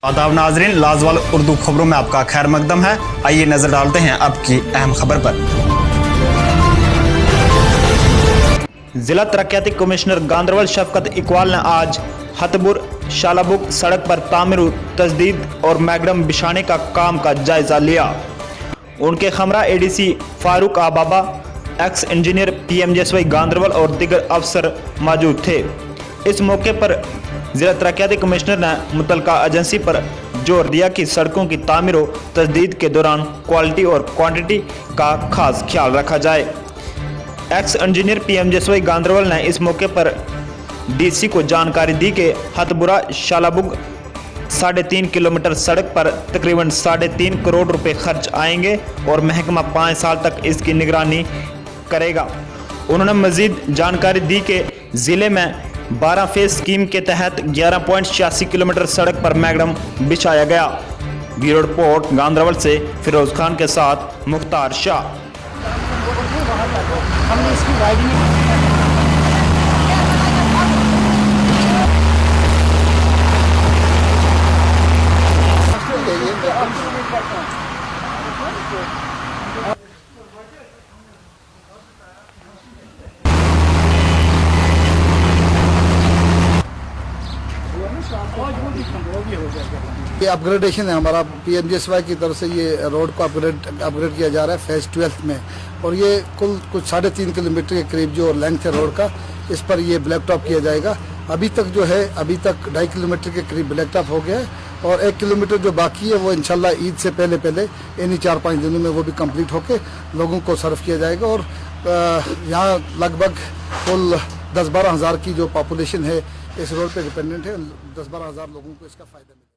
आदाब नाजरीन, लाजवाल उर्दू खबरों में आपका खैर मकदम है। आइए नजर डालते हैं अब की अहम खबर पर। जिला तरक्याती कमिश्नर गांधरबल शफकत इकबाल ने आज हतपुर शालाबुग सड़क पर तामीर तजदीद और मैगडम बिछाने का काम का जायजा लिया। उनके हमरा एडीसी फारूक आबाबा, एक्स इंजीनियर पीएमजेएसवाई गांधरबल और दीगर अफसर मौजूद थे। इस मौके पर जिला तरक्याती कमिश्नर ने मुतलका एजेंसी पर जोर दिया कि सड़कों की तामीर और तजदीद के दौरान क्वालिटी और क्वांटिटी का खास ख्याल रखा जाए। एक्स इंजीनियर पीएमजेएसवाई गांधरबल ने इस मौके पर डीसी को जानकारी दी कि हथपुरा शालाबुग 3.5 किलोमीटर सड़क पर तकरीबन 3.5 करोड़ रुपए खर्च आएंगे और महकमा 5 साल तक इसकी निगरानी करेगा। उन्होंने मजीद जानकारी दी कि जिले में 12 फेज स्कीम के तहत 11.86 किलोमीटर सड़क पर मैगडम बिछाया गया। ब्यूरो रिपोर्ट गांधरबल से फिरोज खान के साथ मुख्तार शाह। हमने इसकी वाइडनिंग ये अपग्रेडेशन है हमारा पीएमजेएसवाई की तरफ से। ये रोड को अपग्रेड किया जा रहा है फेज 12 में, और ये कुल कुछ 3.5 किलोमीटर के करीब जो लेंथ है रोड का, इस पर ये ब्लैक टॉप किया जाएगा। अभी तक 2.5 किलोमीटर के करीब ब्लैक टॉप हो गया है, और 1 किलोमीटर जो बाकी है वो इंशाल्लाह ईद से पहले इन्हीं 4-5 दिनों में वो भी कंप्लीट होके लोगों को सर्व किया जाएगा। और यहाँ लगभग कुल 10-12 हज़ार की जो पॉपुलेशन है इस रोड पे डिपेंडेंट है। 10-12 हज़ार लोगों को इसका फायदा मिलेगा।